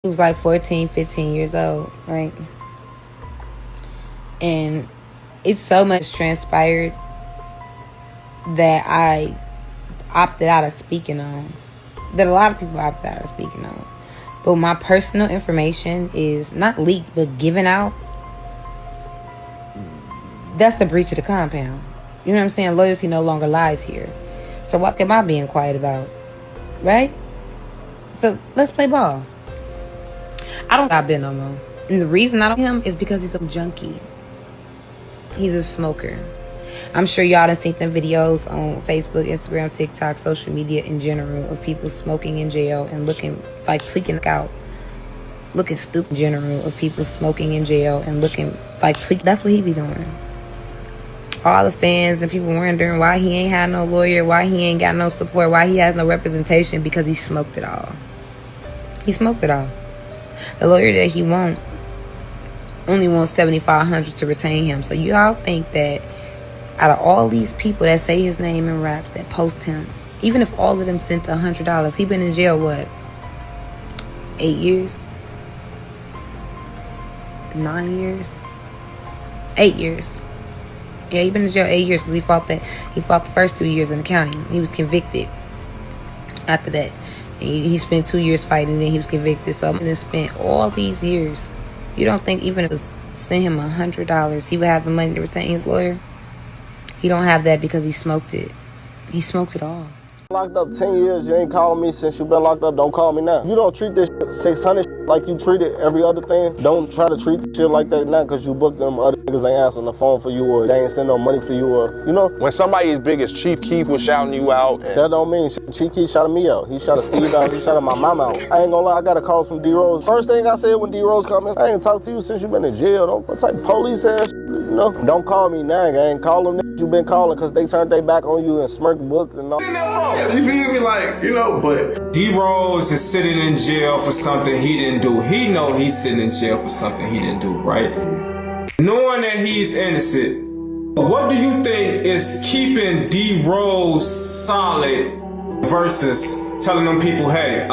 He was like 14, 15 years old, right? And it's so much transpired that I opted out of speaking on. That a lot of people opted out of speaking on. But my personal information is not leaked, but given out. That's a breach of the compound. You know what I'm saying? Loyalty no longer lies here. So what am I being quiet about? Right? So let's play ball. I don't got Ben no more. And the reason I don't him is because he's a junkie. He's a smoker. I'm sure y'all done seen them videos on Facebook, Instagram, TikTok, social media in general of people smoking in jail and looking like tweaking out. Looking stupid in general of people smoking in jail and looking like tweaking. That's what he be doing. All the fans and people wondering why he ain't had no lawyer, why he ain't got no support, why he has no representation, because he smoked it all. He smoked it all. The lawyer that he only wants $7,500 to retain him. So y'all think that out of all these people that say his name in raps, that post him, even if all of them sent $100, he been in jail what? 8 years? 9 years? 8 years. Yeah, he been in jail 8 years because he fought the first 2 years in the county. He was convicted after that. He spent 2 years fighting, and then he was convicted. So I'm gonna spend all these years. You don't think even if it sent him $100, he would have the money to retain his lawyer? He don't have that because he smoked it. He smoked it all. Locked up 10 years, you ain't calling me since you been locked up, don't call me now. You don't treat this shit 600 like you treated every other thing. Don't try to treat shit like that now because you booked them other niggas ain't answering the phone for you or they ain't send no money for you or, you know? When somebody as big as Chief Keef was shouting you out. That don't mean shit. Chief Keef shouted me out. He shouted Steve out. He shouted my mama out. I ain't gonna lie, I gotta call some D-Rose. First thing I said when D-Rose called me, I ain't talked to you since you been in jail. Don't, what type of police ass shit, you know? Don't call me now, gang. Call them niggas you been calling because they turned their back on you and smirked booked and all. You feel me? Like, you know, but D-Rose is sitting in jail for something he didn't do. He know he's sitting in jail for something he didn't do, right? Knowing that he's innocent, what do you think is keeping D-Rose solid versus telling them people, hey,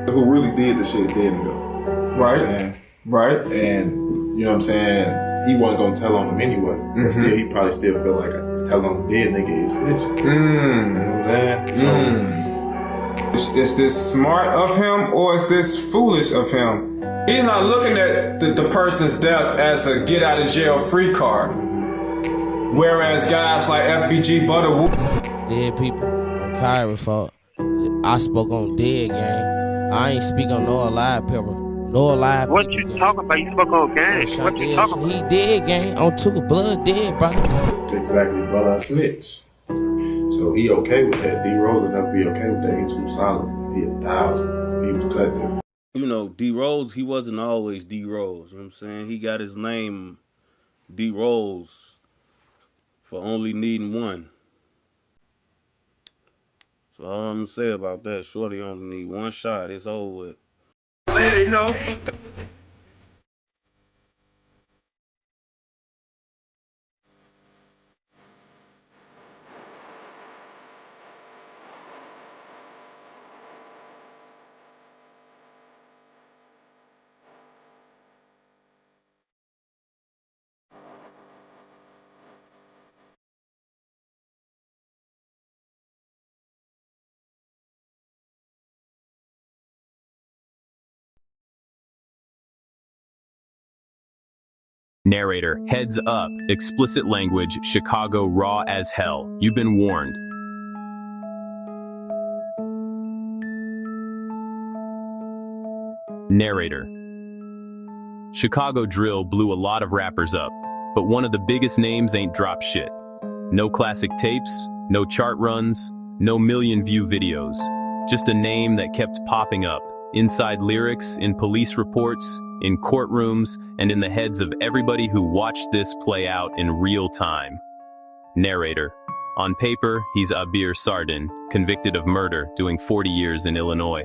who really did the shit didn't though. Right, right. And, you know what I'm saying? He wasn't gonna tell on him anyway. But still, he probably still feel like telling on the dead nigga is snitching. You know what I'm saying? So, is this smart of him or is this foolish of him? He's not looking at the person's death as a get out of jail free card. Whereas guys like FBG Butterwood, dead people on Kyrie fault. I spoke on dead gang. I ain't speak on no alive people. No alive. What you talking about? You spoke on gang. What you talking about? He dead gang. On took blood dead, bro. Exactly, but I snitch. So he okay with that. D-Rose will never be okay with that. He too solid. He 1,000. He was cutting. You know, D-Rose, he wasn't always D-Rose. You know what I'm saying? He got his name D-Rose for only needing one. So all I'm gonna say about that, shorty only need one shot. It's over with. You know? Narrator, heads up, explicit language, Chicago raw as hell. You've been warned. Narrator. Chicago drill blew a lot of rappers up, but one of the biggest names ain't drop shit. No classic tapes, no chart runs, no million-view videos. Just a name that kept popping up, inside lyrics, in police reports, in courtrooms, and in the heads of everybody who watched this play out in real time. Narrator. On paper, he's Abir Sardin, convicted of murder, doing 40 years in Illinois.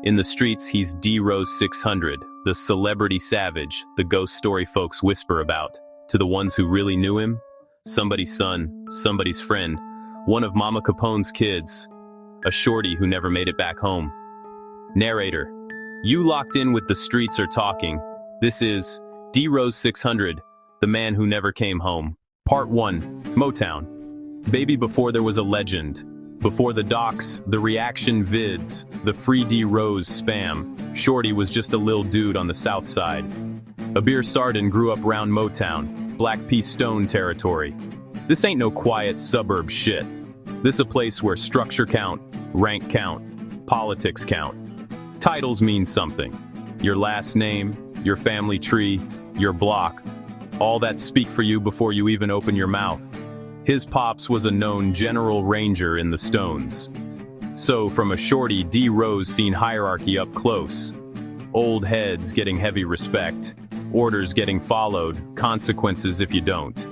In the streets, he's D-Rose 600, the celebrity savage, the ghost story folks whisper about. To the ones who really knew him, somebody's son, somebody's friend, one of Mama Capone's kids, a shorty who never made it back home. Narrator. You locked in with The Streets Are Talking. This is D-Rose 600, the man who never came home. Part 1, Motown. Baby, before there was a legend. Before the docs, the reaction vids, the FreeDRose spam, Shorty was just a lil dude on the south side. Abir Sardin grew up round Motown, Black P Stone territory. This ain't no quiet suburb shit. This a place where structure count, rank count, politics count. Titles mean something. Your last name, your family tree, your block. All that speak for you before you even open your mouth. His pops was a known general ranger in the Stones. So from a shorty, D-Rose seen hierarchy up close. Old heads getting heavy respect. Orders getting followed, consequences if you don't.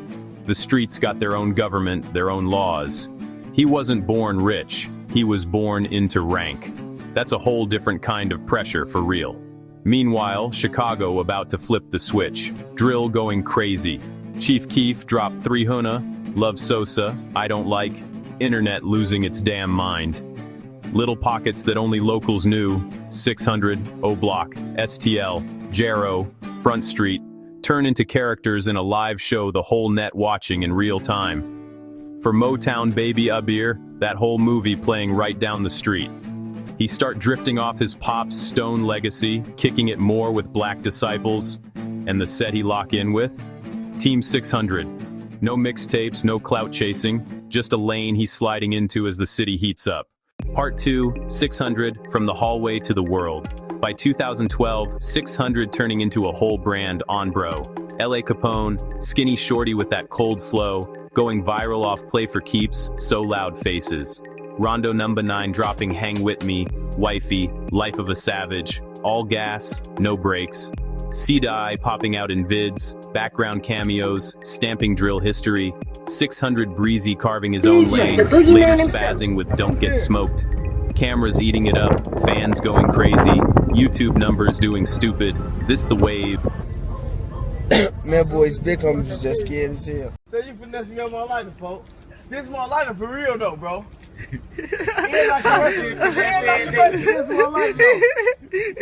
The streets got their own government, their own laws. He wasn't born rich, he was born into rank. That's a whole different kind of pressure for real. Meanwhile, Chicago about to flip the switch. Drill going crazy. Chief Keef dropped 300, Love Sosa, I Don't Like, internet losing its damn mind. Little pockets that only locals knew, 600, O-Block, STL, Jarrow, Front Street, turn into characters in a live show the whole net watching in real time. For Motown baby Abir, that whole movie playing right down the street. He start drifting off his pop's Stone legacy, kicking it more with Black disciples, and the set he lock in with? Team 600. No mixtapes, no clout chasing, just a lane he's sliding into as the city heats up. Part 2, 600, from the hallway to the world. By 2012, 600 turning into a whole brand on bro. LA Capone, skinny shorty with that cold flow, going viral off Play for Keeps, So Loud Faces. Rondo number 9 dropping Hang With Me, Wifey, Life of a Savage, all gas, no brakes. C-Die popping out in vids, background cameos, stamping drill history, 600 breezy carving his own lane, later spazzing with Don't Get Smoked. Cameras eating it up, fans going crazy, YouTube numbers doing stupid, this the wave. Man, boys, big homies was just scared as hell. So you finessing up my lighter, folks. This is my lighter for real though, bro. He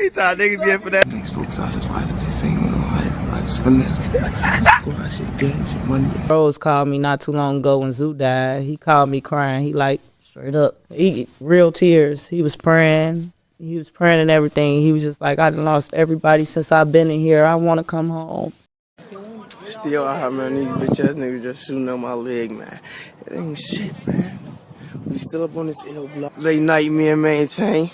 thought niggas get for that. These folks out just like this ain't no life. I just finesse. Squad shit, gang shit, money. Rose called me not too long ago when Zoot died. He called me crying. He like straight up. He real tears. He was praying. He was praying and everything. He was just like, I done lost everybody since I've been in here. I want to come home. Still out, man. These bitch ass niggas just shooting on my leg, man. It ain't shit, man. We still up on this L block. Late night, me and Maintain.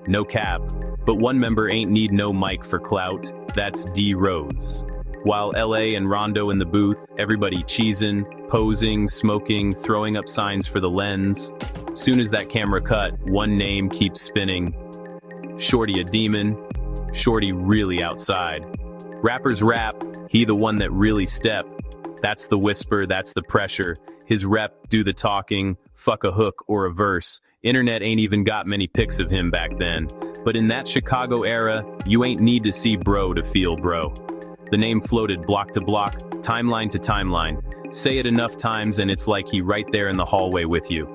No cap, but one member ain't need no mic for clout. That's D-Rose. While LA and Rondo in the booth, everybody cheesing, posing, smoking, throwing up signs for the lens. Soon as that camera cut, one name keeps spinning. Shorty a demon, Shorty really outside. Rappers rap, he the one that really step. That's the whisper, that's the pressure. His rep do the talking, fuck a hook or a verse. Internet ain't even got many pics of him back then. But in that Chicago era, you ain't need to see bro to feel bro. The name floated block to block, timeline to timeline. Say it enough times and it's like he right there in the hallway with you.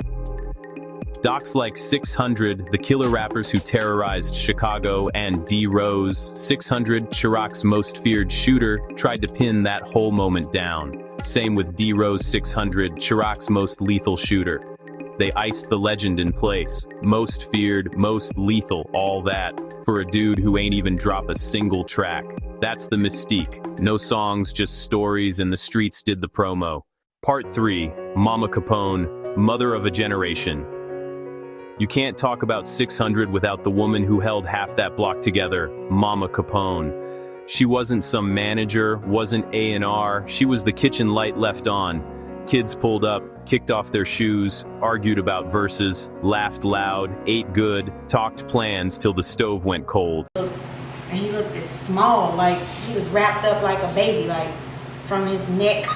Docs like 600, the killer rappers who terrorized Chicago, and D-Rose, 600, Chiraq's most feared shooter, tried to pin that whole moment down. Same with D-Rose 600, Chiraq's most lethal shooter. They iced the legend in place. Most feared, most lethal, all that, for a dude who ain't even drop a single track. That's the mystique. No songs, just stories, and the streets did the promo. Part 3, Mama Capone, mother of a generation. You can't talk about 600 without the woman who held half that block together, Mama Capone. She wasn't some manager, wasn't A&R, she was the kitchen light left on. Kids pulled up, kicked off their shoes, argued about verses, laughed loud, ate good, talked plans till the stove went cold. And he looked as small, like he was wrapped up like a baby, like from his neck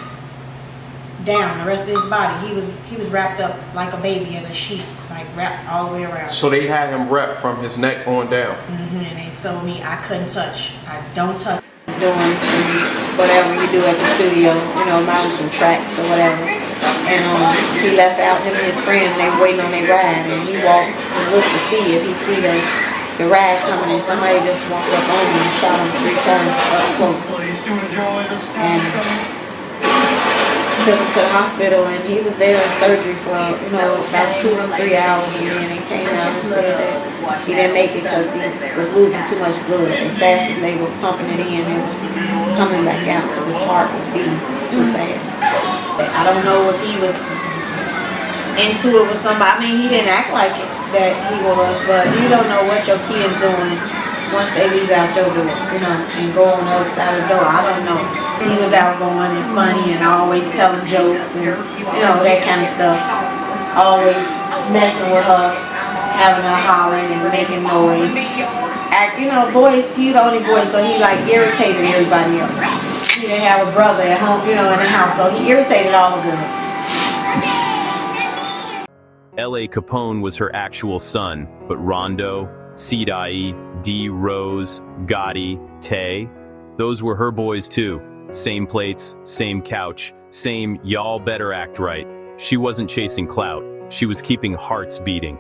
down, the rest of his body. He was wrapped up like a baby in a sheet, like wrapped all the way around. So they had him wrapped from his neck on down. And they told me I couldn't touch. I don't touch. Doing some whatever you do at the studio, you know, mounting some tracks or whatever. And he left out him and his friend, and they were waiting on their ride, and he walked and looked to see if the ride coming in, somebody just walked up on me and shot him 3 times up close. And took him to the hospital, and he was there in surgery for, you know, about 2 or 3 hours, and then they came out and said that he didn't make it because he was losing too much blood. As fast as they were pumping it in, it was coming back out because his heart was beating too fast. I don't know if he was into it with somebody. I mean, he didn't act like it, that he was, but you don't know what your kid's doing once they leave out your door, you know, and go on the other side of the door. I don't know. He was outgoing and funny and always telling jokes and, you know, that kind of stuff. Always messing with her, having her hollering and making noise. You know, boys, he's the only boy, so he like irritated everybody else. He didn't have a brother at home, you know, in the house, so he irritated all the girls. L.A. Capone was her actual son, but Rondo, Sidai, D. Rose, Gotti, Tay, those were her boys too. Same plates, same couch, same y'all better act right. She wasn't chasing clout, she was keeping hearts beating.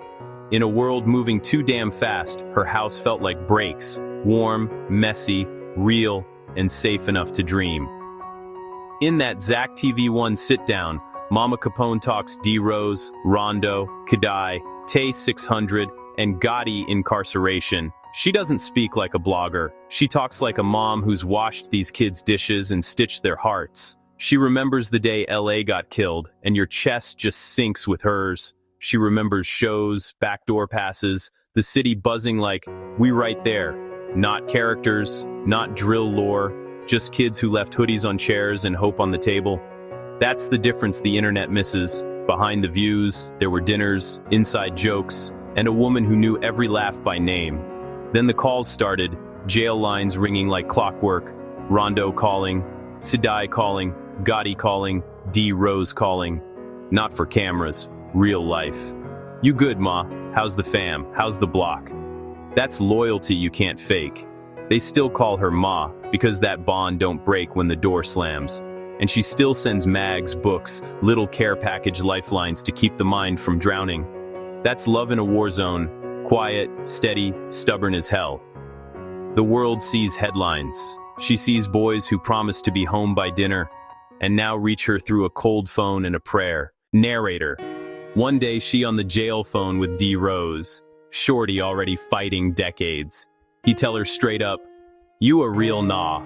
In a world moving too damn fast, her house felt like breaks, warm, messy, real, and safe enough to dream. In that Zach TV1 sit-down, Mama Capone talks D. Rose, Rondo, Kadai, Tay 600, and Gotti incarceration. She doesn't speak like a blogger. She talks like a mom who's washed these kids' dishes and stitched their hearts. She remembers the day LA got killed, and your chest just sinks with hers. She remembers shows, backdoor passes, the city buzzing like, we right there. Not characters, not drill lore, just kids who left hoodies on chairs and hope on the table. That's the difference the internet misses. Behind the views, there were dinners, inside jokes, and a woman who knew every laugh by name. Then the calls started, jail lines ringing like clockwork, Rondo calling, Sidai calling, Gotti calling, D. Rose calling. Not for cameras, real life. You good, ma? How's the fam? How's the block? That's loyalty you can't fake. They still call her ma, because that bond don't break when the door slams. And she still sends mags, books, little care package lifelines to keep the mind from drowning. That's love in a war zone, quiet, steady, stubborn as hell. The world sees headlines. She sees boys who promise to be home by dinner, and now reach her through a cold phone and a prayer. Narrator. One day she on the jail phone with D. Rose. Shorty already fighting decades. He tell her straight up, you a real nah.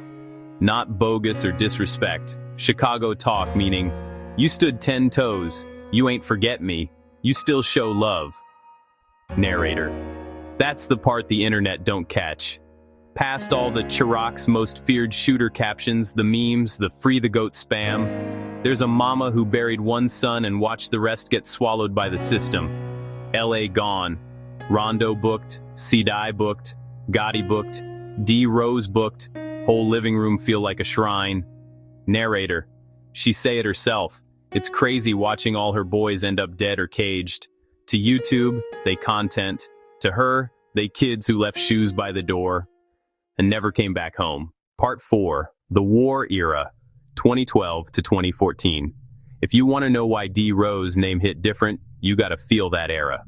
Not bogus or disrespect. Chicago talk meaning, you stood 10 toes. You ain't forget me. You still show love. Narrator. That's the part the internet don't catch. Past all the Chiraq's most feared shooter captions, the memes, the free the goat spam, there's a mama who buried one son and watched the rest get swallowed by the system. LA gone. Rondo booked, Sidai booked, Gotti booked, D. Rose booked, whole living room feel like a shrine. Narrator. She say it herself. It's crazy watching all her boys end up dead or caged. To YouTube, they content. To her, they kids who left shoes by the door and never came back home. Part 4, The War Era, 2012 to 2014. If you want to know why D. Rose name hit different, you gotta feel that era.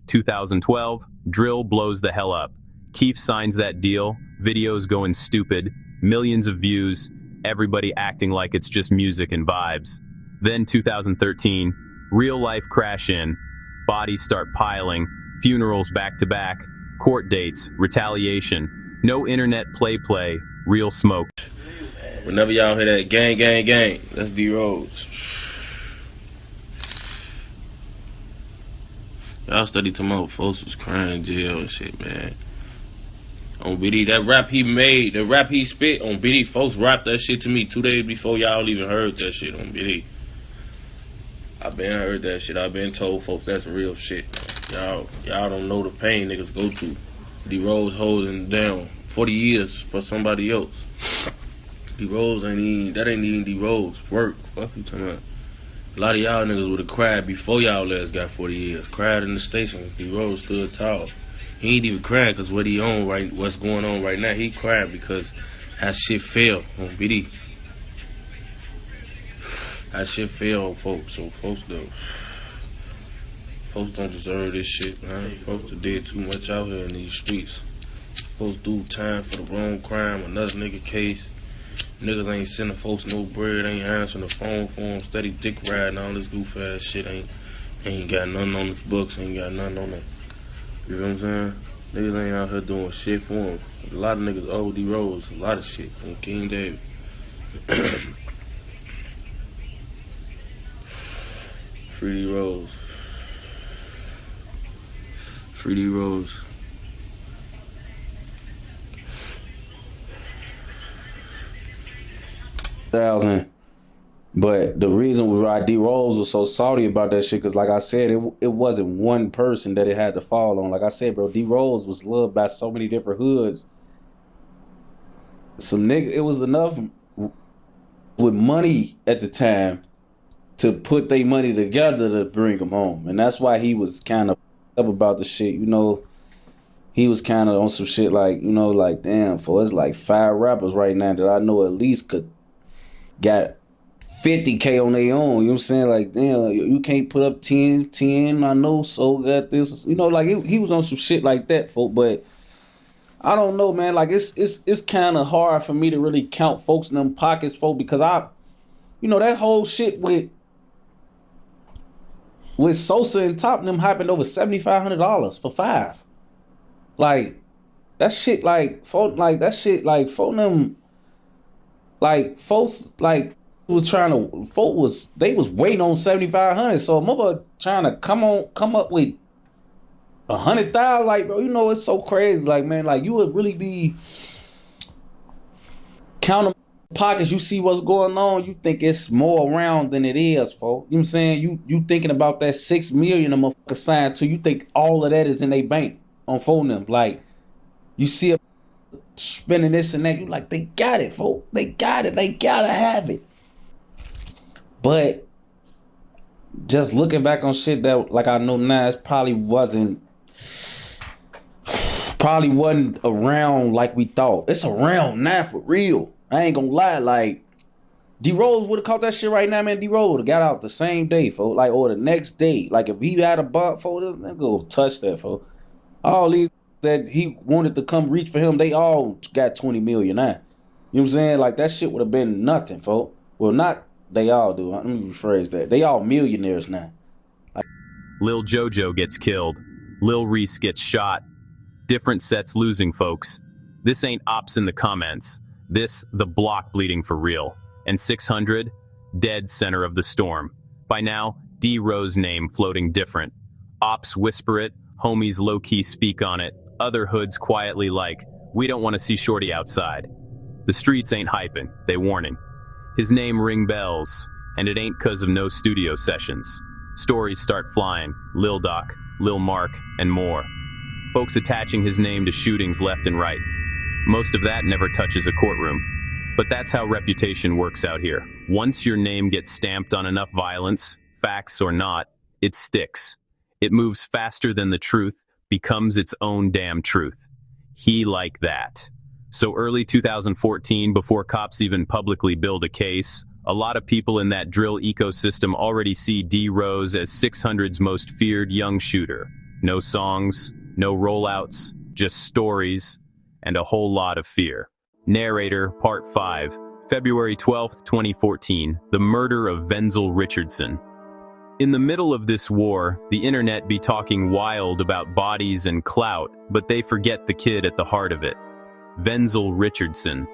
2012, drill blows the hell up. Keith signs that deal, videos going stupid, millions of views, everybody acting like it's just music and vibes. Then 2013, real life crash in, bodies start piling, funerals back to back, court dates, retaliation, no internet play, real smoke. Whenever y'all hear that gang, gang, gang, that's D. Rose. Y'all study tomorrow, folks was crying in jail and shit, man. On BD, that rap he made, the rap he spit on BD, folks rapped that shit to me 2 days before y'all even heard that shit on BD. I been heard that shit. I been told folks that's real shit. Y'all don't know the pain niggas go through. D. Rose holding down 40 years for somebody else. D. Rose ain't even D. Rose work. Fuck you talking about. A lot of y'all niggas would have cried before y'all last got 40 years. Cried in the station. D. Rose stood tall. He ain't even crying because what he on right, what's going on right now. He crying because that shit fell on BD. That shit fell on folks. So folks don't deserve this shit, man. Folks did too much out here in these streets. supposed to do time for the wrong crime, another nigga case. Niggas ain't sending folks no bread, ain't answering the phone for them, steady dick riding, all this goof ass shit. Ain't got nothing on the books, ain't got nothing on that. You know what I'm saying? Niggas ain't out here doing shit for them. A lot of niggas owe D-Rose a lot of shit on King David. FreeDRose. FreeDRose. But the reason why D-Rose was so salty about that shit, because like I said, it wasn't one person that it had to fall on. Like I said, bro, D-Rose was loved by so many different hoods. Some nigga, it was enough with money at the time to put their money together to bring him home. And that's why he was kind of up about the shit, you know. He was kind of on some shit like, you know, like, damn, for it's like 5 rappers right now that I know at least could got 50K on their own, you know what I'm saying? Like, damn, you can't put up 10, I know, so got this, you know, like he was on some shit like that, folk. But I don't know, man, like it's kind of hard for me to really count folks in them pockets, folk, because you know, that whole shit with Sosa and Top and them happened over $7,500 for 5. Like, that shit, like, folk, like, that shit, like, folk them, like, folks, like, was trying to, they was waiting on 7,500. So a mother trying to come up with 100,000, like, bro, you know, it's so crazy. Like, man, like, you would really be counting pockets, you see what's going on, you think it's more around than it is, folks. You know what I'm saying? You thinking about that 6 million a motherfucker signed to, you think all of that is in their bank on phone them. Like, you see a spending this and that, you like, they got it, folks. They got it. They gotta have it. But just looking back on shit that, like, I know now, it probably wasn't around like we thought. It's around now for real. I ain't gonna lie, like, D-Rose would have caught that shit right now, man. D-Rose would have got out the same day, folks. Like, or the next day. Like, if he had a bump, folks, this nigga go touch that, folks. All these that he wanted to come reach for him, they all got 20 million now. You know what I'm saying? Like, that shit would have been nothing, folks. Well, not they all do. Let me rephrase that. They all millionaires now. Like, Lil Jojo gets killed. Lil Reese gets shot. Different sets losing, folks. This ain't ops in the comments. This, the block bleeding for real. And 600, dead center of the storm. By now, D-Rose name floating different. Ops whisper it, homies low-key speak on it. Other hoods quietly like, we don't want to see Shorty outside. The streets ain't hyping, they warning. His name ring bells, and it ain't cause of no studio sessions. Stories start flying, Lil Doc, Lil Mark, and more. Folks attaching his name to shootings left and right. Most of that never touches a courtroom. But that's how reputation works out here. Once your name gets stamped on enough violence, facts or not, it sticks. It moves faster than the truth, becomes its own damn truth. He like that. So early 2014, before cops even publicly build a case, a lot of people in that drill ecosystem already see D-Rose as 600's most feared young shooter. No songs, no rollouts, just stories, and a whole lot of fear. Narrator, Part 5, February 12, 2014, the murder of Venzel Richardson. In the middle of this war, the internet be talking wild about bodies and clout, but they forget the kid at the heart of it. Venzel Richardson.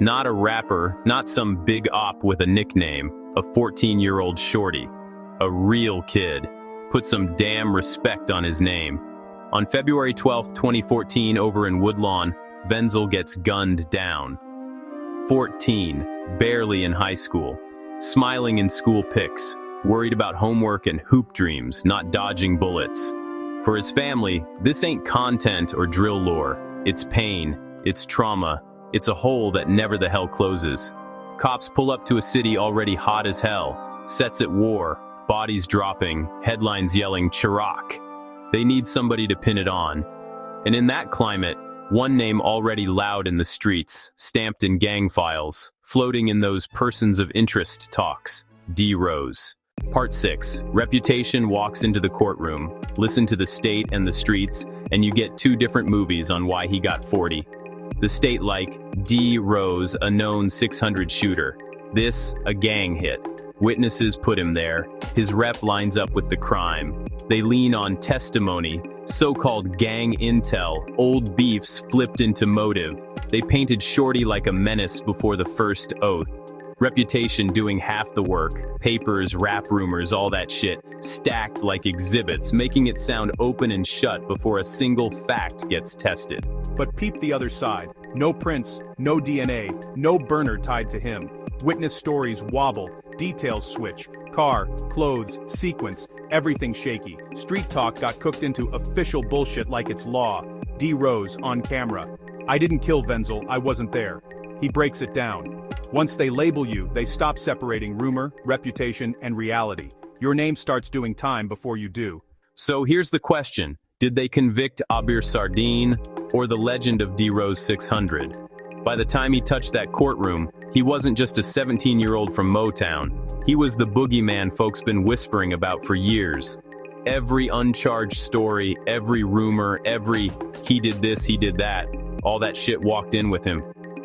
Not a rapper, not some big op with a nickname, a 14-year-old shorty. A real kid. Put some damn respect on his name. On February 12, 2014, over in Woodlawn, Venzel gets gunned down. 14, barely in high school, smiling in school pics, worried about homework and hoop dreams, not dodging bullets. For his family, this ain't content or drill lore. It's pain, it's trauma, it's a hole that never the hell closes. Cops pull up to a city already hot as hell, sets at war, bodies dropping, headlines yelling Chiraq. They need somebody to pin it on. And in that climate, one name already loud in the streets, stamped in gang files, floating in those persons of interest talks, D-Rose. Part 6. Reputation walks into the courtroom. Listen to the state and the streets, and you get 2 different movies on why he got 40. The state like D-Rose, a known 600 shooter. This, a gang hit. Witnesses put him there. His rep lines up with the crime. They lean on testimony, so-called gang intel, old beefs flipped into motive. They painted Shorty like a menace before the first oath. Reputation doing half the work. Papers, rap rumors, all that shit, stacked like exhibits, making it sound open and shut before a single fact gets tested. But peep the other side. No prints, no DNA, no burner tied to him. Witness stories wobble, details switch. Car, clothes, sequence, everything shaky. Street talk got cooked into official bullshit like it's law. D-Rose, on camera. I didn't kill Venzel, I wasn't there. He breaks it down. Once they label you, they stop separating rumor, reputation, and reality. Your name starts doing time before you do. So here's the question. Did they convict Abir Sardine or the legend of D-Rose 600? By the time he touched that courtroom, he wasn't just a 17-year-old from Motown. He was the boogeyman folks been whispering about for years. Every uncharged story, every rumor, every he did this, he did that, all that shit walked in with him.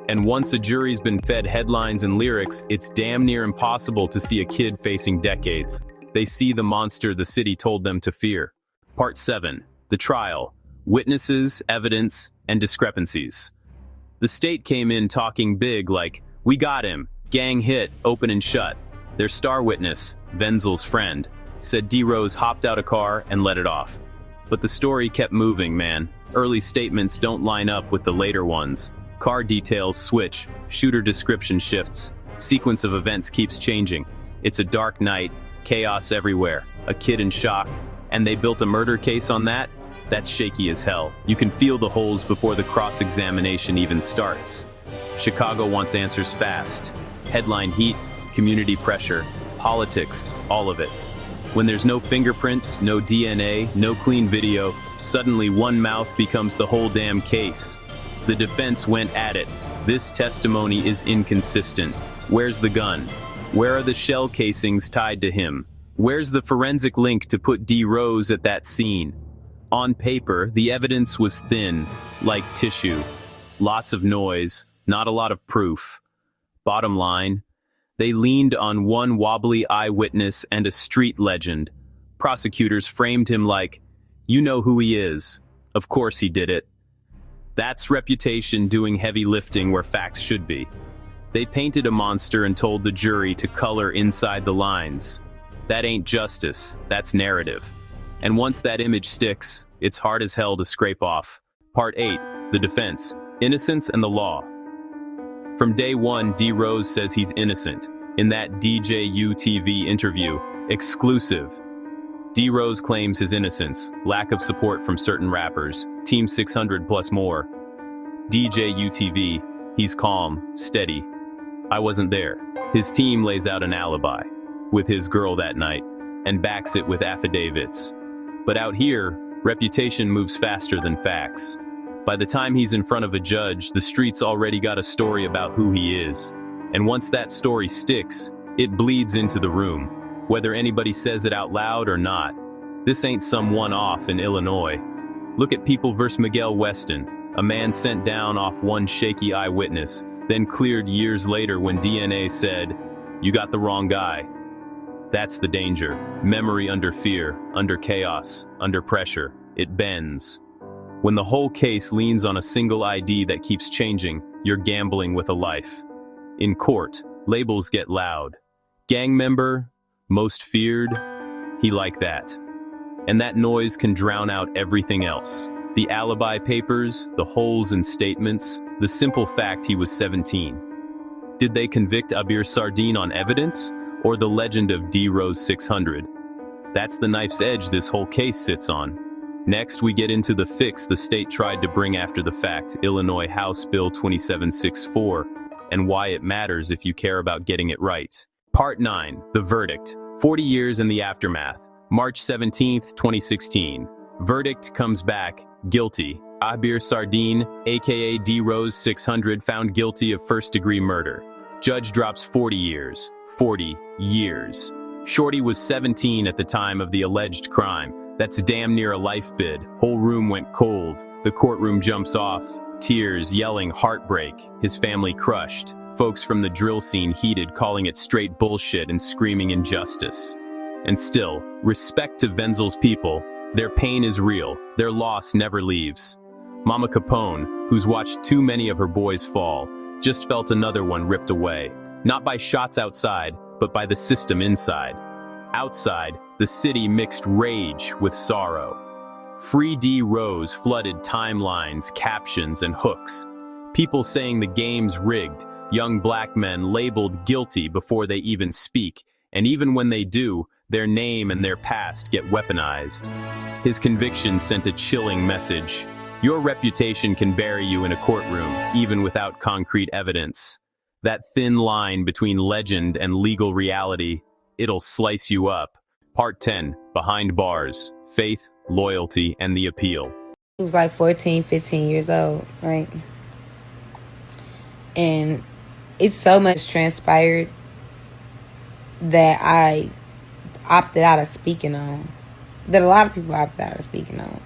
And once a jury's been fed headlines and lyrics, it's damn near impossible to see a kid facing decades. They see the monster the city told them to fear. Part 7. The trial. Witnesses, evidence, and discrepancies. The state came in talking big like, we got him, gang hit, open and shut. Their star witness, Venzel's friend, said D-Rose hopped out a car and let it off. But the story kept moving, man. Early statements don't line up with the later ones. Car details switch, shooter description shifts, sequence of events keeps changing. It's a dark night, chaos everywhere, a kid in shock, and they built a murder case on that? That's shaky as hell. You can feel the holes before the cross-examination even starts. Chicago wants answers fast. Headline heat, community pressure, politics, all of it. When there's no fingerprints, no DNA, no clean video, suddenly one mouth becomes the whole damn case. The defense went at it. This testimony is inconsistent. Where's the gun? Where are the shell casings tied to him? Where's the forensic link to put D-Rose at that scene? On paper, the evidence was thin, like tissue. Lots of noise, not a lot of proof. Bottom line, they leaned on one wobbly eyewitness and a street legend. Prosecutors framed him like, you know who he is. Of course he did it. That's reputation doing heavy lifting where facts should be. They painted a monster and told the jury to color inside the lines. That ain't justice, that's narrative. And once that image sticks, it's hard as hell to scrape off. Part 8, the defense, innocence and the law. From day one, D-Rose says he's innocent. In that DJU-TV interview, exclusive. D-Rose claims his innocence, lack of support from certain rappers, Team 600 plus more. DJU-TV, he's calm, steady. I wasn't there. His team lays out an alibi, with his girl that night, and backs it with affidavits. But out here, reputation moves faster than facts. By the time he's in front of a judge, the street's already got a story about who he is. And once that story sticks, it bleeds into the room. Whether anybody says it out loud or not. This ain't some one-off in Illinois. Look at People vs. Miguel Weston, a man sent down off one shaky eyewitness, then cleared years later when DNA said, you got the wrong guy. That's the danger. Memory under fear, under chaos, under pressure. It bends. When the whole case leans on a single ID that keeps changing, you're gambling with a life. In court, labels get loud. Gang member, most feared, he like that. And that noise can drown out everything else. The alibi papers, the holes in statements, the simple fact he was 17. Did they convict Abir Sardine on evidence, or the legend of D-Rose 600? That's the knife's edge this whole case sits on. Next, we get into the fix the state tried to bring after the fact, Illinois House Bill 2764, and why it matters if you care about getting it right. Part 9, the verdict. 40 years in the aftermath. March 17th, 2016. Verdict comes back, guilty. Abir Sardine, aka D-Rose 600, found guilty of first-degree murder. Judge drops 40 years. 40 years. Shorty was 17 at the time of the alleged crime. That's damn near a life bid. Whole room went cold. The courtroom jumps off. Tears, yelling, heartbreak. His family crushed. Folks from the drill scene heated, calling it straight bullshit and screaming injustice. And still, respect to Venzel's people. Their pain is real. Their loss never leaves. Mama Capone, who's watched too many of her boys fall, just felt another one ripped away. Not by shots outside, but by the system inside. Outside, the city mixed rage with sorrow. FreeDRose flooded timelines, captions, and hooks. People saying the game's rigged, young black men labeled guilty before they even speak, and even when they do, their name and their past get weaponized. His conviction sent a chilling message. Your reputation can bury you in a courtroom, even without concrete evidence. That thin line between legend and legal reality, it'll slice you up. Part 10, Behind Bars, Faith, Loyalty, and the Appeal. He was like 14, 15 years old, right? And it's so much transpired that I opted out of speaking on. That a lot of people opted out of speaking on.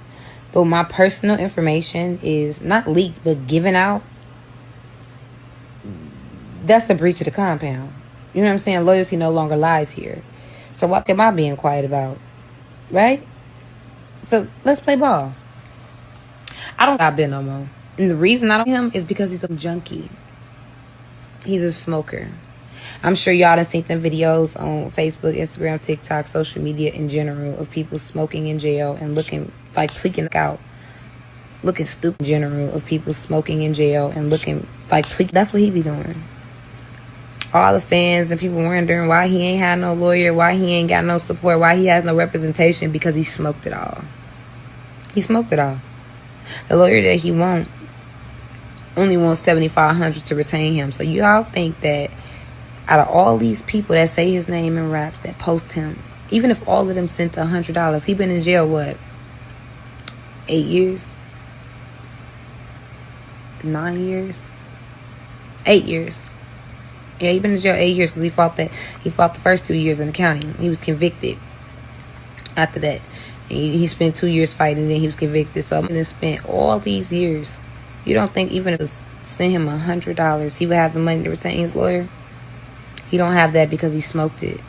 But my personal information is not leaked, but given out. That's a breach of the compound. You know what I'm saying? Loyalty no longer lies here. So what am I being quiet about? Right? So let's play ball. I don't got Ben no more. And the reason I don't him is because he's a junkie. He's a smoker. I'm sure y'all done seen them videos on Facebook, Instagram, TikTok, social media in general of people smoking in jail and looking like tweaking out. Looking stupid in general of people smoking in jail and looking like tweaking. That's what he be doing. All the fans and people wondering why he ain't had no lawyer, why he ain't got no support, why he has no representation, because he smoked it all. He smoked it all. The lawyer that he wants only wants $7,500 to retain him. So y'all think that out of all these people that say his name in raps, that post him, even if all of them sent $100, he been in jail, what, 8 years? 9 years? 8 years. Yeah, he been in jail 8 years because he fought the first 2 years in the county. He was convicted after that. And he spent 2 years fighting, and then he was convicted. So I'm going to spend all these years. You don't think even if it sent him $100, he would have the money to retain his lawyer? He don't have that because he smoked it.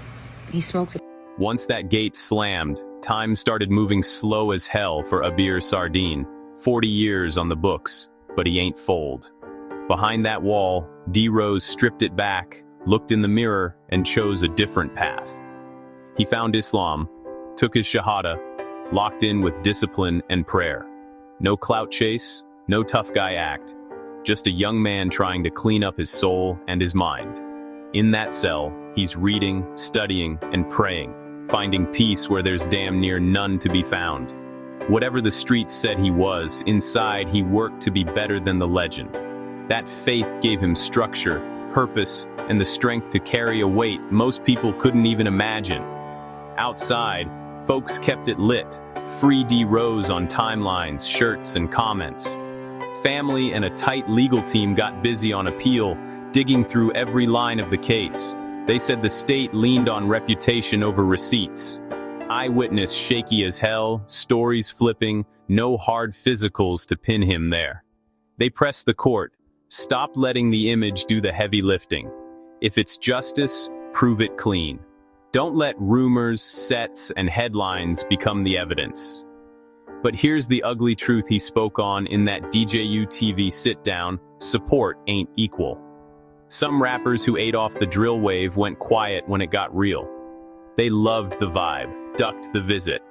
He smoked it. Once that gate slammed, time started moving slow as hell for Abir Sardine. 40 years on the books, but he ain't fold. Behind that wall, D-Rose stripped it back, looked in the mirror, and chose a different path. He found Islam, took his shahada, locked in with discipline and prayer. No clout chase, no tough guy act, just a young man trying to clean up his soul and his mind. In that cell, he's reading, studying, and praying, finding peace where there's damn near none to be found. Whatever the streets said he was, inside he worked to be better than the legend. That faith gave him structure, purpose, and the strength to carry a weight most people couldn't even imagine. Outside, folks kept it lit. FreeDRose on timelines, shirts, and comments. Family and a tight legal team got busy on appeal, digging through every line of the case. They said the state leaned on reputation over receipts. Eyewitness shaky as hell, stories flipping, no hard physicals to pin him there. They pressed the court. Stop letting the image do the heavy lifting. If it's justice, prove it clean. Don't let rumors, sets, and headlines become the evidence. But here's the ugly truth he spoke on in that DJU TV sit-down: support ain't equal. Some rappers who ate off the drill wave went quiet when it got real. They loved the vibe, ducked the visit.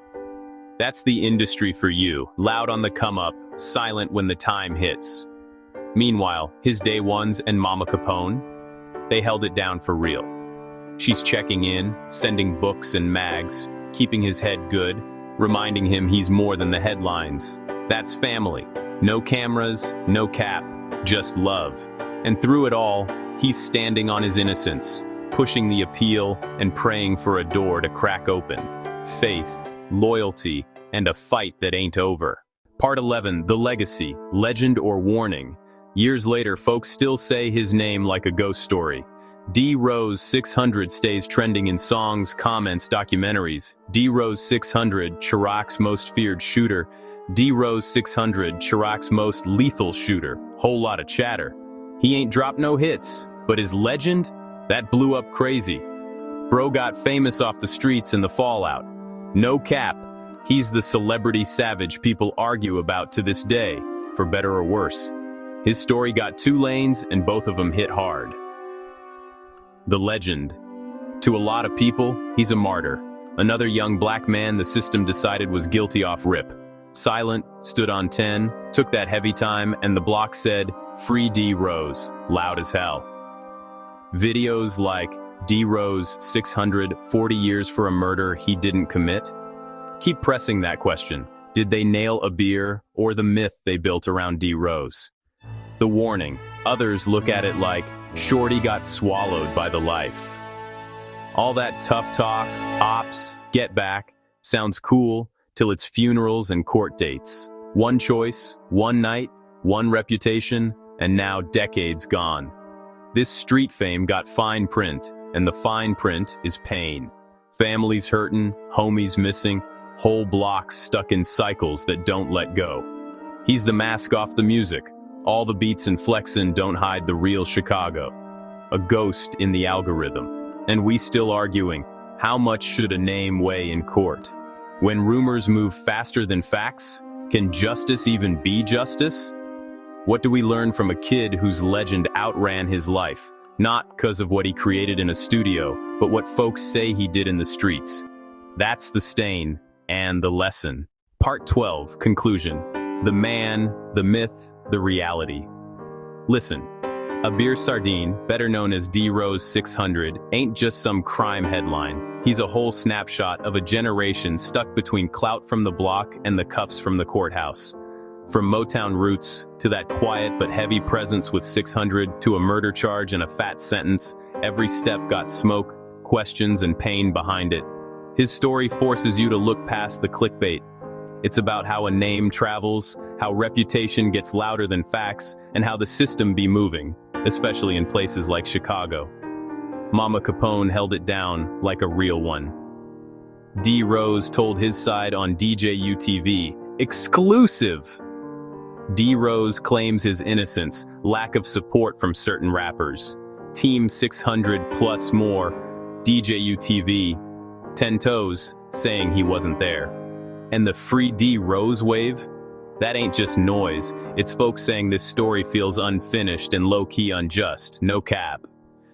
That's the industry for you, loud on the come-up, silent when the time hits. Meanwhile, his day ones and Mama Capone, they held it down for real. She's checking in, sending books and mags, keeping his head good, reminding him he's more than the headlines. That's family. No cameras, no cap, just love. And through it all, he's standing on his innocence, pushing the appeal and praying for a door to crack open. Faith, loyalty, and a fight that ain't over. Part 11, The Legacy, Legend or Warning. Years later, folks still say his name like a ghost story. D-Rose 600 stays trending in songs, comments, documentaries. D-Rose 600, Chiraq's most feared shooter. D-Rose 600, Chiraq's most lethal shooter. Whole lot of chatter. He ain't dropped no hits, but his legend, that blew up crazy. Bro got famous off the streets in the fallout. No cap, he's the celebrity savage people argue about to this day, for better or worse. His story got 2 lanes and both of them hit hard. The legend. To a lot of people, he's a martyr. Another young black man the system decided was guilty off rip. Silent, stood on 10, took that heavy time, and the block said, "Free D-Rose," loud as hell. Videos like D-Rose 600, 40 years for a murder he didn't commit? Keep pressing that question. Did they nail a beer or the myth they built around D-Rose? The warning. Others look at it like, Shorty got swallowed by the life. All that tough talk, ops, get back, sounds cool till it's funerals and court dates. One choice, one night, one reputation, and now decades gone. This street fame got fine print, and the fine print is pain. Families hurting, homies missing, whole blocks stuck in cycles that don't let go. He's the mask off the music. All the beats and flexin' don't hide the real Chicago. A ghost in the algorithm. And we still arguing, how much should a name weigh in court? When rumors move faster than facts, can justice even be justice? What do we learn from a kid whose legend outran his life? Not because of what he created in a studio, but what folks say he did in the streets. That's the stain and the lesson. Part 12, conclusion. The man, the myth, the reality. Listen, Abir Sardine, better known as D-Rose 600, ain't just some crime headline. He's a whole snapshot of a generation stuck between clout from the block and the cuffs from the courthouse. From Motown roots, to that quiet but heavy presence with 600, to a murder charge and a fat sentence, every step got smoke, questions, and pain behind it. His story forces you to look past the clickbait. It's about how a name travels, how reputation gets louder than facts, and how the system be moving, especially in places like Chicago. Mama Capone held it down like a real one. D-Rose told his side on DJU TV, exclusive! D-Rose claims his innocence, lack of support from certain rappers. Team 600 plus more, DJU TV, 10 toes, saying he wasn't there. And the free D-Rose wave? That ain't just noise, it's folks saying this story feels unfinished and low-key unjust, no cap.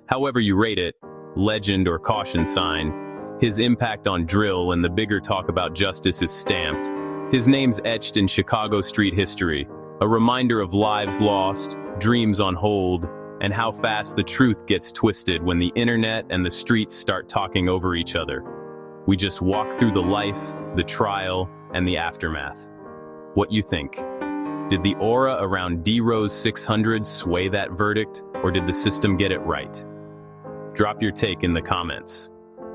However you rate it, legend or caution sign, his impact on drill and the bigger talk about justice is stamped. His name's etched in Chicago street history, a reminder of lives lost, dreams on hold, and how fast the truth gets twisted when the internet and the streets start talking over each other. We just walk through the life, the trial, and the aftermath. What you think? Did the aura around D-Rose 600 sway that verdict, or did the system get it right? Drop your take in the comments.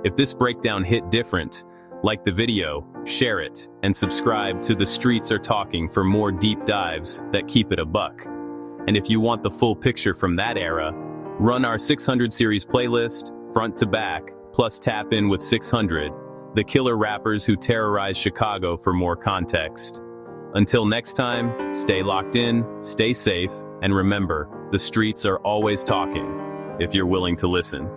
If this breakdown hit different, like the video, share it, and subscribe to The Streets Are Talking for more deep dives that keep it a buck. And if you want the full picture from that era, run our 600 series playlist, front to back, plus tap in with 600, the killer rappers who terrorize Chicago for more context. Until next time, stay locked in, stay safe, and remember, the streets are always talking, if you're willing to listen.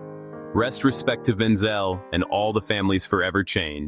Rest respect to Venzel and all the families forever changed.